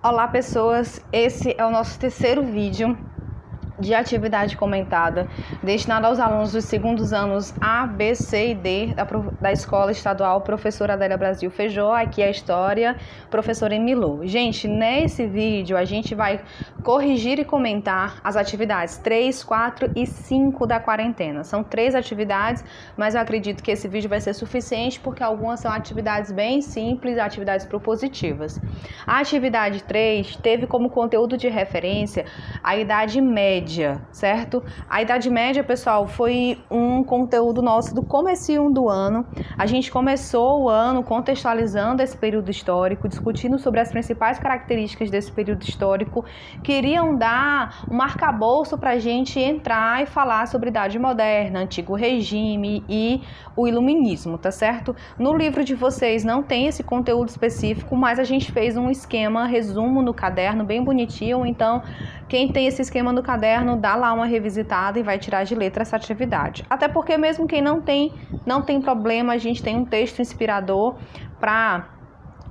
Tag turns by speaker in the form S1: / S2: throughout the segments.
S1: Olá pessoas, esse é o nosso terceiro vídeo de atividade comentada destinado aos alunos dos segundos anos A, B, C e D da Escola Estadual Professora Adélia Brasil Feijó. Aqui é a história, professora Emilu. Gente, nesse vídeo a gente vai corrigir e comentar as atividades 3, 4 e 5 da quarentena. São 3 atividades, mas eu acredito que esse vídeo vai ser suficiente porque algumas são atividades bem simples, atividades propositivas. A atividade 3 teve como conteúdo de referência a idade média, certo? A idade média, pessoal, foi um conteúdo nosso do comecinho do ano. A gente começou o ano contextualizando esse período histórico, discutindo sobre as principais características desse período histórico. Queriam dar um arcabouço para a gente entrar e falar sobre Idade Moderna, Antigo Regime e o Iluminismo, tá certo? No livro de vocês não tem esse conteúdo específico, mas a gente fez um esquema, resumo no caderno, bem bonitinho. Então, quem tem esse esquema no caderno, dá lá uma revisitada e vai tirar de letra essa atividade. Até porque mesmo quem não tem problema, a gente tem um texto inspirador para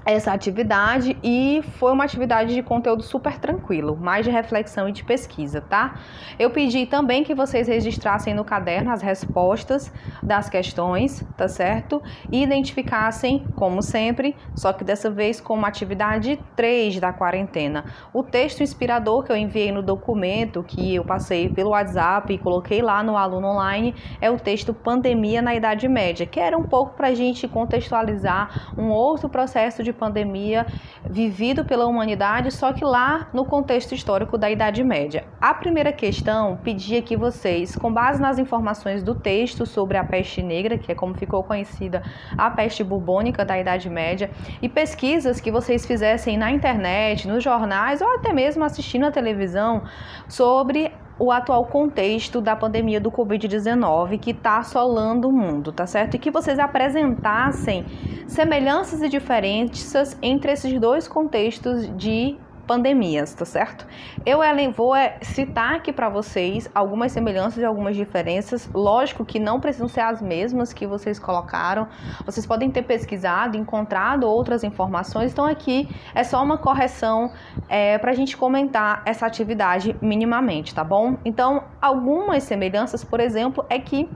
S1: essa atividade e foi uma atividade de conteúdo super tranquilo, mais de reflexão e de pesquisa, tá? Eu pedi também que vocês registrassem no caderno as respostas das questões, tá certo? E identificassem, como sempre, só que dessa vez como atividade 3 da quarentena. O texto inspirador que eu enviei no documento, que eu passei pelo WhatsApp e coloquei lá no Aluno Online, é o texto Pandemia na Idade Média, que era um pouco para a gente contextualizar um outro processo de pandemia vivido pela humanidade, só que lá no contexto histórico da Idade Média. A primeira questão pedia que vocês, com base nas informações do texto sobre a peste negra, que é como ficou conhecida a peste bubônica da Idade Média, e pesquisas que vocês fizessem na internet, nos jornais ou até mesmo assistindo à televisão sobre o atual contexto da pandemia do Covid-19 que está assolando o mundo, tá certo? E que vocês apresentassem semelhanças e diferenças entre esses dois contextos de pandemias, tá certo? Eu, Ellen, vou citar aqui para vocês algumas semelhanças e algumas diferenças. Lógico que não precisam ser as mesmas que vocês colocaram. Vocês podem ter pesquisado, encontrado outras informações. Então aqui é só uma correção para a gente comentar essa atividade minimamente, tá bom? Então, algumas semelhanças, por exemplo, é que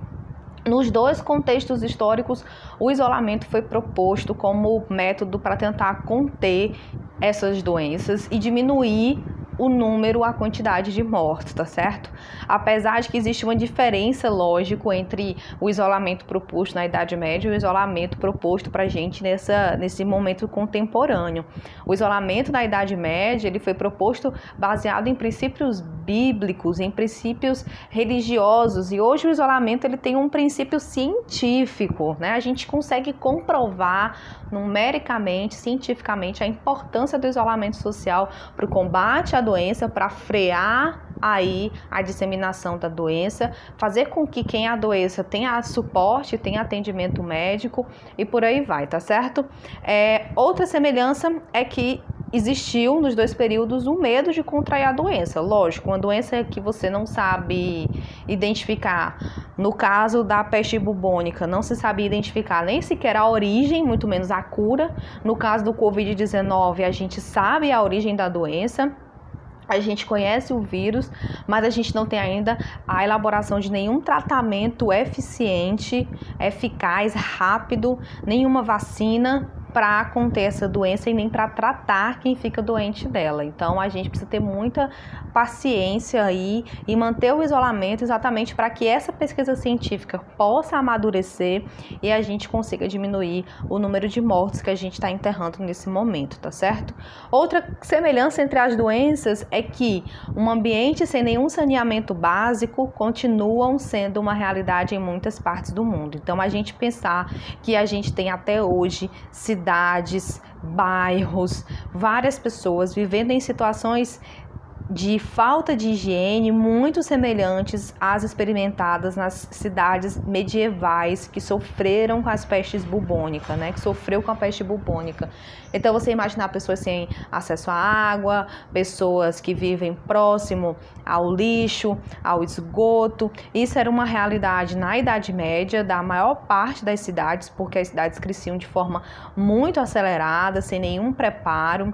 S1: nos dois contextos históricos, o isolamento foi proposto como método para tentar conter essas doenças e diminuir o número, a quantidade de mortes, tá certo? Apesar de que existe uma diferença, lógico, entre o isolamento proposto na Idade Média e o isolamento proposto pra gente nesse momento contemporâneo. O isolamento na Idade Média, ele foi proposto baseado em princípios bíblicos, em princípios religiosos, e hoje o isolamento ele tem um princípio científico, né? A gente consegue comprovar numericamente, cientificamente, a importância do isolamento social para o combate à doença, para frear aí a disseminação da doença, fazer com que quem adoeça tenha suporte, tenha atendimento médico e por aí vai, tá certo? Outra semelhança é que existiu nos dois períodos um medo de contrair a doença. Lógico, uma doença que você não sabe identificar. No caso da peste bubônica, não se sabia identificar nem sequer a origem, muito menos a cura. No caso do Covid-19, a gente sabe a origem da doença. A gente conhece o vírus, mas a gente não tem ainda a elaboração de nenhum tratamento eficiente, eficaz, rápido, nenhuma vacina para conter essa doença e nem para tratar quem fica doente dela. Então a gente precisa ter muita paciência aí e manter o isolamento exatamente para que essa pesquisa científica possa amadurecer e a gente consiga diminuir o número de mortes que a gente está enterrando nesse momento, tá certo? Outra semelhança entre as doenças é que um ambiente sem nenhum saneamento básico continuam sendo uma realidade em muitas partes do mundo. Então a gente pensar que a gente tem até hoje cidades, bairros, várias pessoas vivendo em situações de falta de higiene muito semelhantes às experimentadas nas cidades medievais que sofreram com as pestes bubônicas, né? Que sofreu com a peste bubônica. Então você imaginar pessoas sem acesso à água, pessoas que vivem próximo ao lixo, ao esgoto. Isso era uma realidade na Idade Média da maior parte das cidades, porque as cidades cresciam de forma muito acelerada, sem nenhum preparo.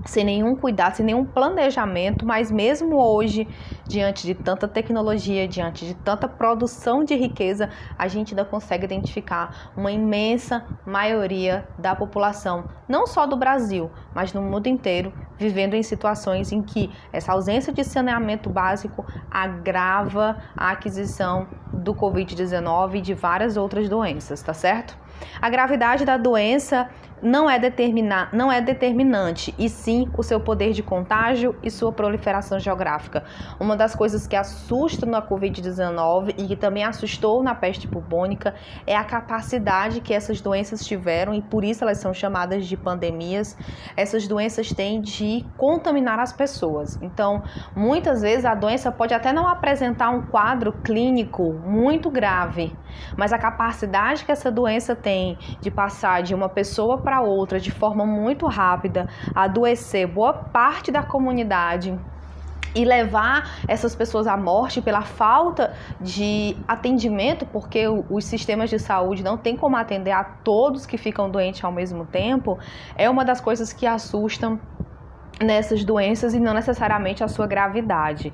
S1: sem nenhum cuidado, sem nenhum planejamento, mas mesmo hoje, diante de tanta tecnologia, diante de tanta produção de riqueza, a gente ainda consegue identificar uma imensa maioria da população, não só do Brasil, mas no mundo inteiro, vivendo em situações em que essa ausência de saneamento básico agrava a aquisição do Covid-19 e de várias outras doenças, tá certo? A gravidade da doença não é determinante, e sim o seu poder de contágio e sua proliferação geográfica. Uma das coisas que assusta na Covid-19 e que também assustou na peste bubônica é a capacidade que essas doenças tiveram, e por isso elas são chamadas de pandemias. Essas doenças têm de contaminar as pessoas. Então, muitas vezes a doença pode até não apresentar um quadro clínico muito grave, mas a capacidade que essa doença tem de passar de uma pessoa para outra de forma muito rápida, adoecer boa parte da comunidade e levar essas pessoas à morte pela falta de atendimento, porque os sistemas de saúde não têm como atender a todos que ficam doentes ao mesmo tempo, é uma das coisas que assustam nessas doenças e não necessariamente a sua gravidade.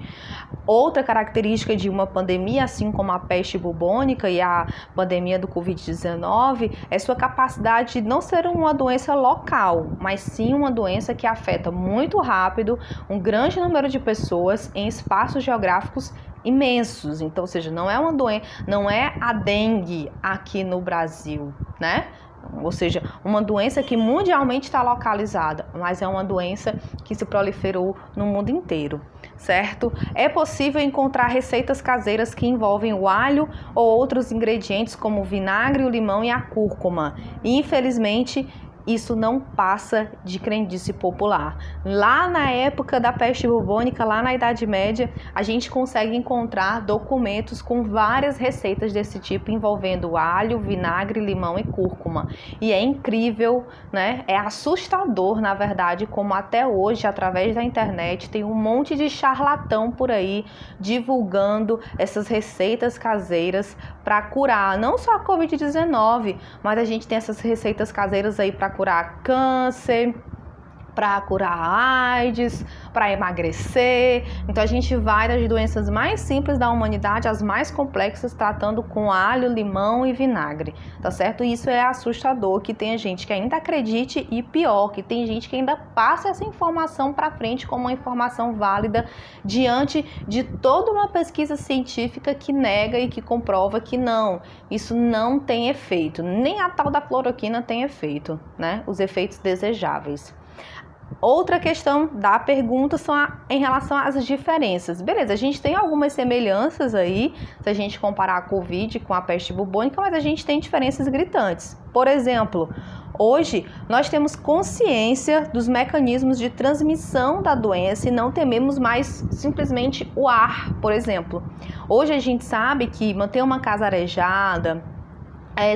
S1: Outra característica de uma pandemia, assim como a peste bubônica e a pandemia do Covid-19, é sua capacidade de não ser uma doença local, mas sim uma doença que afeta muito rápido um grande número de pessoas em espaços geográficos imensos. Então, ou seja, não é uma doença, não é a dengue aqui no Brasil, né? Ou seja, uma doença que mundialmente está localizada, mas é uma doença que se proliferou no mundo inteiro, certo? É possível encontrar receitas caseiras que envolvem o alho ou outros ingredientes como o vinagre, o limão e a cúrcuma. E, infelizmente, isso não passa de crendice popular. Lá na época da peste bubônica, lá na Idade Média, a gente consegue encontrar documentos com várias receitas desse tipo envolvendo alho, vinagre, limão e cúrcuma. E é incrível, né? É assustador, na verdade, como até hoje, através da internet, tem um monte de charlatão por aí divulgando essas receitas caseiras para curar não só a Covid-19, mas a gente tem essas receitas caseiras aí para curar câncer, para curar AIDS, para emagrecer. Então a gente vai das doenças mais simples da humanidade às mais complexas, tratando com alho, limão e vinagre, tá certo? E isso é assustador, que tem gente que ainda acredite, e pior, que tem gente que ainda passa essa informação para frente como uma informação válida diante de toda uma pesquisa científica que nega e que comprova que não, isso não tem efeito, nem a tal da cloroquina tem efeito, né? Os efeitos desejáveis. Outra questão da pergunta são em relação às diferenças. Beleza, a gente tem algumas semelhanças aí, se a gente comparar a Covid com a peste bubônica, mas a gente tem diferenças gritantes. Por exemplo, hoje nós temos consciência dos mecanismos de transmissão da doença e não tememos mais simplesmente o ar, por exemplo. Hoje a gente sabe que manter uma casa arejada,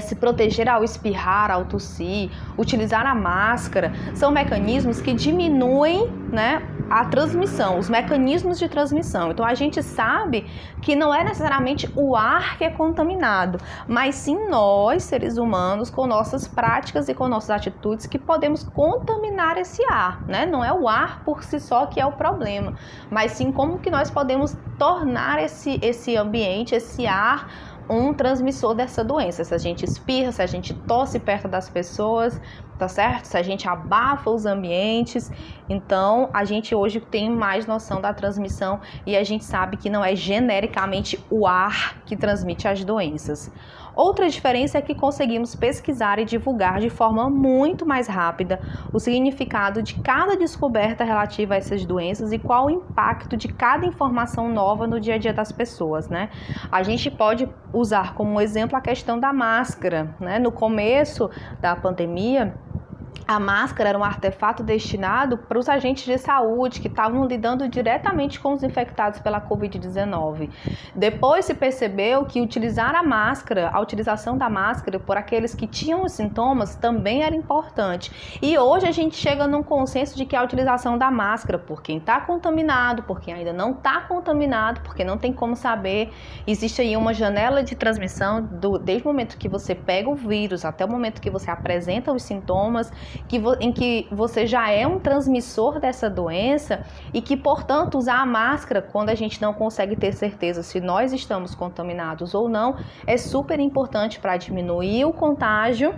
S1: se proteger ao espirrar, ao tossir, utilizar a máscara, são mecanismos que diminuem, né, a transmissão, os mecanismos de transmissão. Então a gente sabe que não é necessariamente o ar que é contaminado, mas sim nós, seres humanos, com nossas práticas e com nossas atitudes, que podemos contaminar esse ar, né? Não é o ar por si só que é o problema, mas sim como que nós podemos tornar esse ambiente, esse ar, um transmissor dessa doença. Se a gente espirra, se a gente tosse perto das pessoas, tá certo? Se a gente abafa os ambientes, então a gente hoje tem mais noção da transmissão e a gente sabe que não é genericamente o ar que transmite as doenças. Outra diferença é que conseguimos pesquisar e divulgar de forma muito mais rápida o significado de cada descoberta relativa a essas doenças e qual o impacto de cada informação nova no dia a dia das pessoas, né? A gente pode usar como exemplo a questão da máscara, né? No começo da pandemia, a máscara era um artefato destinado para os agentes de saúde que estavam lidando diretamente com os infectados pela Covid-19. Depois se percebeu que a utilização da máscara por aqueles que tinham os sintomas também era importante. E hoje a gente chega num consenso de que a utilização da máscara por quem está contaminado, por quem ainda não está contaminado, porque não tem como saber, existe aí uma janela de transmissão desde o momento que você pega o vírus até o momento que você apresenta os sintomas. em que você já é um transmissor dessa doença e que, portanto, usar a máscara quando a gente não consegue ter certeza se nós estamos contaminados ou não é super importante para diminuir o contágio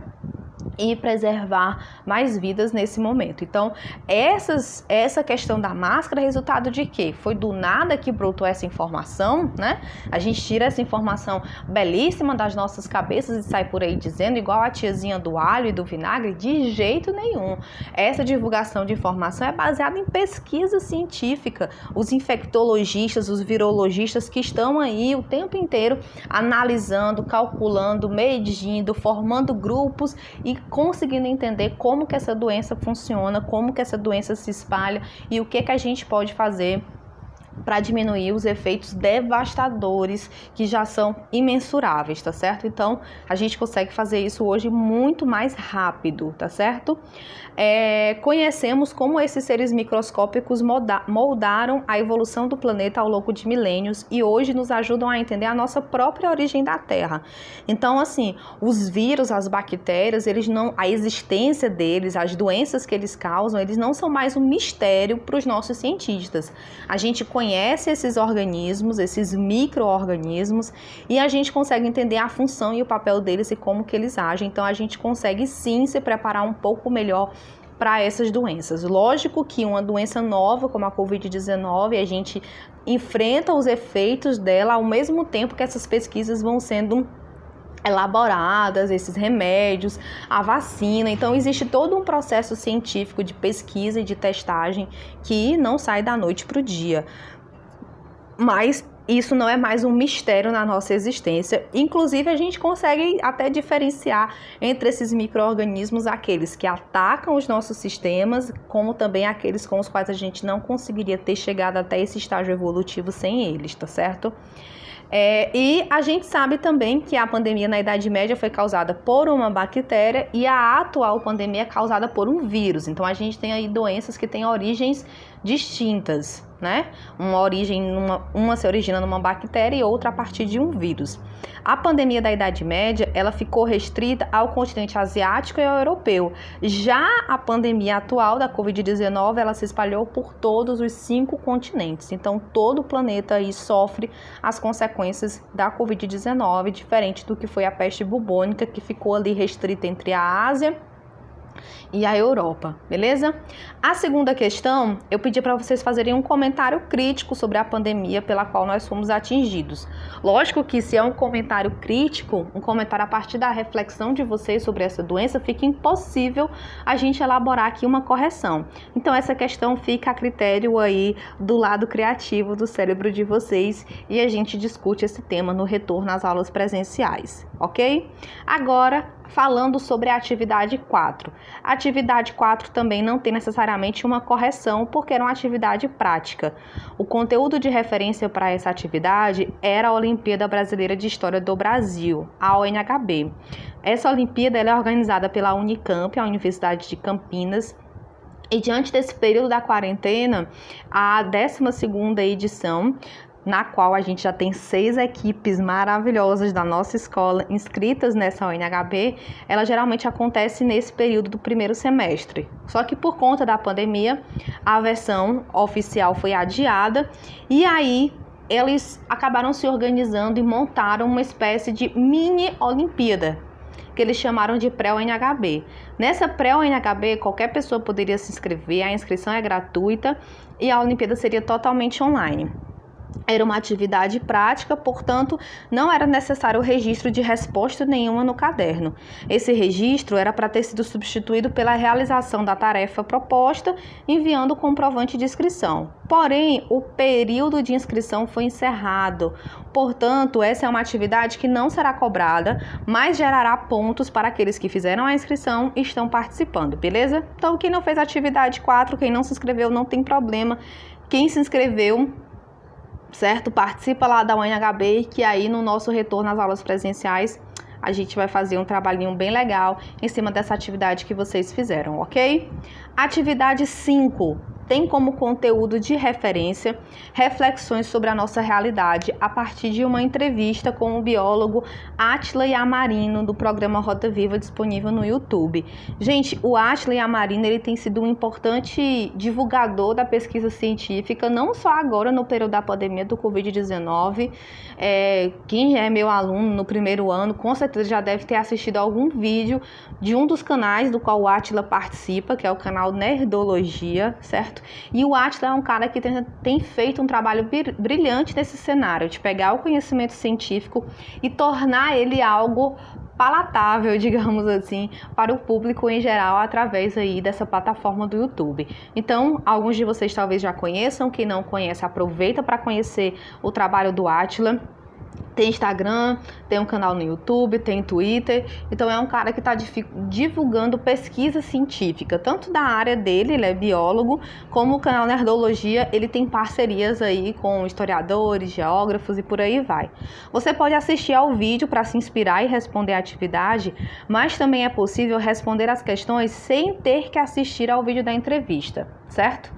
S1: e preservar mais vidas nesse momento. Então, essa questão da máscara é resultado de quê? Foi do nada que brotou essa informação, né? A gente tira essa informação belíssima das nossas cabeças e sai por aí dizendo, igual a tiazinha do alho e do vinagre? De jeito nenhum. Essa divulgação de informação é baseada em pesquisa científica. Os infectologistas, os virologistas que estão aí o tempo inteiro analisando, calculando, medindo, formando grupos e conseguindo entender como que essa doença funciona, como que essa doença se espalha e o que a gente pode fazer para diminuir os efeitos devastadores que já são imensuráveis, tá certo? Então, a gente consegue fazer isso hoje muito mais rápido, tá certo? Conhecemos como esses seres microscópicos moldaram a evolução do planeta ao longo de milênios e hoje nos ajudam a entender a nossa própria origem da Terra. Então, assim, os vírus, as bactérias, a existência deles, as doenças que eles causam, eles não são mais um mistério para os nossos cientistas. A gente conhece esses organismos, esses micro-organismos, e a gente consegue entender a função e o papel deles e como que eles agem. Então, a gente consegue sim se preparar um pouco melhor para essas doenças. Lógico que uma doença nova, como a Covid-19, a gente enfrenta os efeitos dela ao mesmo tempo que essas pesquisas vão sendo elaboradas, esses remédios, a vacina. Então, existe todo um processo científico de pesquisa e de testagem que não sai da noite para o dia. Mas isso não é mais um mistério na nossa existência. Inclusive, a gente consegue até diferenciar entre esses micro-organismos aqueles que atacam os nossos sistemas, como também aqueles com os quais a gente não conseguiria ter chegado até esse estágio evolutivo sem eles, tá certo? E a gente sabe também que a pandemia na Idade Média foi causada por uma bactéria e a atual pandemia é causada por um vírus. Então, a gente tem aí doenças que têm origens distintas, né? Uma se origina numa bactéria e outra a partir de um vírus. A pandemia da Idade Média, ela ficou restrita ao continente asiático e ao europeu. Já a pandemia atual da Covid-19, ela se espalhou por todos os 5 continentes. Então, todo o planeta aí sofre as consequências da Covid-19, diferente do que foi a peste bubônica, que ficou ali restrita entre a Ásia e a Europa, beleza? A segunda questão, eu pedi para vocês fazerem um comentário crítico sobre a pandemia pela qual nós fomos atingidos. Lógico que se é um comentário crítico, um comentário a partir da reflexão de vocês sobre essa doença, fica impossível a gente elaborar aqui uma correção. Então, essa questão fica a critério aí do lado criativo do cérebro de vocês e a gente discute esse tema no retorno às aulas presenciais, ok? Agora, falando sobre a atividade 4. A atividade 4 também não tem necessariamente uma correção, porque era uma atividade prática. O conteúdo de referência para essa atividade era a Olimpíada Brasileira de História do Brasil, a ONHB. Essa Olimpíada ela é organizada pela Unicamp, a Universidade de Campinas, e diante desse período da quarentena, a 12ª edição, na qual a gente já tem 6 equipes maravilhosas da nossa escola inscritas nessa ONHB, ela geralmente acontece nesse período do primeiro semestre. Só que por conta da pandemia, a versão oficial foi adiada e aí eles acabaram se organizando e montaram uma espécie de mini Olimpíada, que eles chamaram de pré-ONHB. Nessa pré-ONHB, qualquer pessoa poderia se inscrever, a inscrição é gratuita e a Olimpíada seria totalmente online. Era uma atividade prática, portanto, não era necessário o registro de resposta nenhuma no caderno. Esse registro era para ter sido substituído pela realização da tarefa proposta, enviando o comprovante de inscrição. Porém, o período de inscrição foi encerrado. Portanto, essa é uma atividade que não será cobrada, mas gerará pontos para aqueles que fizeram a inscrição e estão participando, beleza? Então, quem não fez a atividade 4, quem não se inscreveu, não tem problema. Quem se inscreveu, certo? Participa lá da UNHB, que aí no nosso retorno às aulas presenciais a gente vai fazer um trabalhinho bem legal em cima dessa atividade que vocês fizeram, ok? Atividade 5. tem como conteúdo de referência reflexões sobre a nossa realidade a partir de uma entrevista com o biólogo Átila Yamarino do programa Roda Viva disponível no YouTube. Gente, o Átila Yamarino ele tem sido um importante divulgador da pesquisa científica, não só agora no período da pandemia do Covid-19. Quem é meu aluno no primeiro ano, com certeza já deve ter assistido algum vídeo de um dos canais do qual o Átila participa, que é o canal Nerdologia, certo? E o Átila é um cara que tem feito um trabalho brilhante nesse cenário, de pegar o conhecimento científico e tornar ele algo palatável, digamos assim, para o público em geral, através aí dessa plataforma do YouTube. Então, alguns de vocês talvez já conheçam, quem não conhece, aproveita para conhecer o trabalho do Átila. Tem Instagram, tem um canal no YouTube, tem Twitter, então é um cara que está divulgando pesquisa científica, tanto da área dele, ele é biólogo, como o canal Nerdologia, ele tem parcerias aí com historiadores, geógrafos e por aí vai. Você pode assistir ao vídeo para se inspirar e responder a atividade, mas também é possível responder as questões sem ter que assistir ao vídeo da entrevista, certo?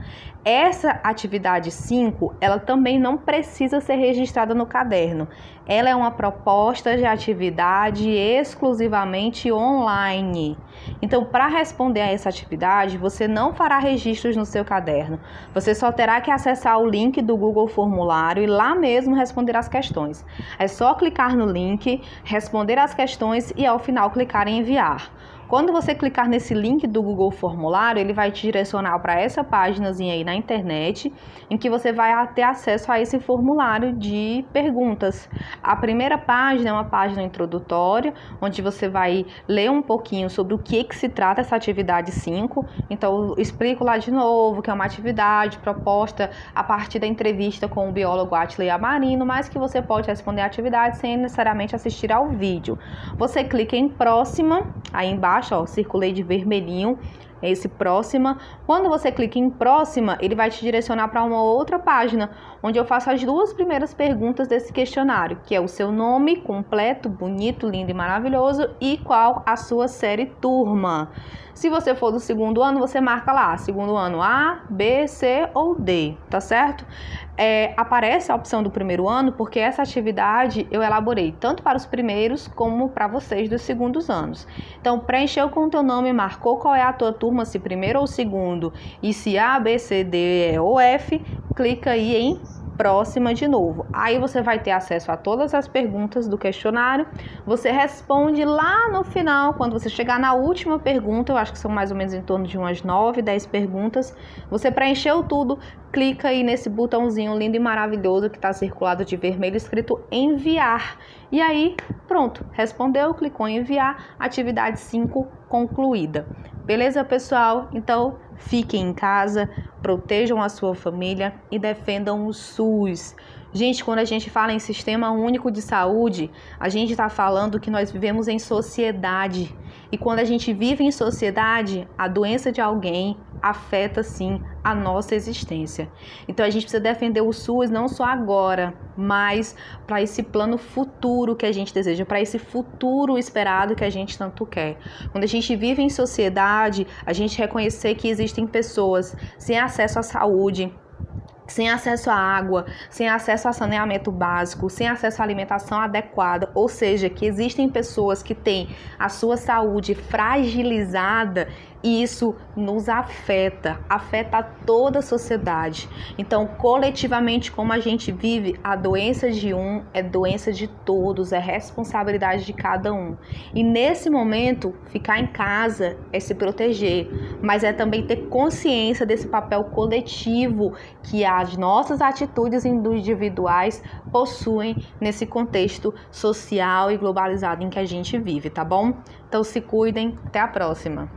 S1: Essa atividade 5, ela também não precisa ser registrada no caderno. Ela é uma proposta de atividade exclusivamente online. Então, para responder a essa atividade, você não fará registros no seu caderno. Você só terá que acessar o link do Google Formulário e lá mesmo responder as questões. É só clicar no link, responder as questões e ao final clicar em enviar. Quando você clicar nesse link do Google Formulário, ele vai te direcionar para essa páginazinha aí na internet, em que você vai ter acesso a esse formulário de perguntas. A primeira página é uma página introdutória, onde você vai ler um pouquinho sobre o que se trata essa atividade 5. Então, eu explico lá de novo que é uma atividade proposta a partir da entrevista com o biólogo Átila Yamarino, mas que você pode responder a atividade sem necessariamente assistir ao vídeo. Você clica em próxima, aí embaixo, circulei de vermelhinho, esse próxima. Quando você clica em próxima, ele vai te direcionar para uma outra página, onde eu faço as duas primeiras perguntas desse questionário, que é o seu nome completo, bonito, lindo e maravilhoso, e qual a sua série turma. Se você for do segundo ano, você marca lá, segundo ano A, B, C ou D, tá certo? Aparece a opção do primeiro ano, porque essa atividade eu elaborei tanto para os primeiros como para vocês dos segundos anos. Então, preencheu com o teu nome, marcou qual é a tua turma, se primeiro ou segundo, e se A, B, C, D, E ou F, clica aí em próxima de novo. Aí você vai ter acesso a todas as perguntas do questionário. Você responde lá no final, quando você chegar na última pergunta, eu acho que são mais ou menos em torno de umas 9, 10 perguntas. Você preencheu tudo, clica aí nesse botãozinho lindo e maravilhoso que está circulado de vermelho escrito enviar. E aí, pronto, respondeu, clicou em enviar, atividade 5 concluída. Beleza, pessoal? Então, fiquem em casa, protejam a sua família e defendam o SUS. Gente, quando a gente fala em Sistema Único de Saúde, a gente está falando que nós vivemos em sociedade. E quando a gente vive em sociedade, a doença de alguém afeta, sim, a nossa existência. Então, a gente precisa defender o SUS não só agora, mas para esse plano futuro que a gente deseja, para esse futuro esperado que a gente tanto quer. Quando a gente vive em sociedade, a gente reconhecer que existem pessoas sem acesso à saúde, sem acesso à água, sem acesso a saneamento básico, sem acesso à alimentação adequada, ou seja, que existem pessoas que têm a sua saúde fragilizada, e isso nos afeta toda a sociedade. Então, coletivamente, como a gente vive, a doença de um é doença de todos, é responsabilidade de cada um. E nesse momento, ficar em casa é se proteger, mas é também ter consciência desse papel coletivo que as nossas atitudes individuais possuem nesse contexto social e globalizado em que a gente vive, tá bom? Então, se cuidem, até a próxima!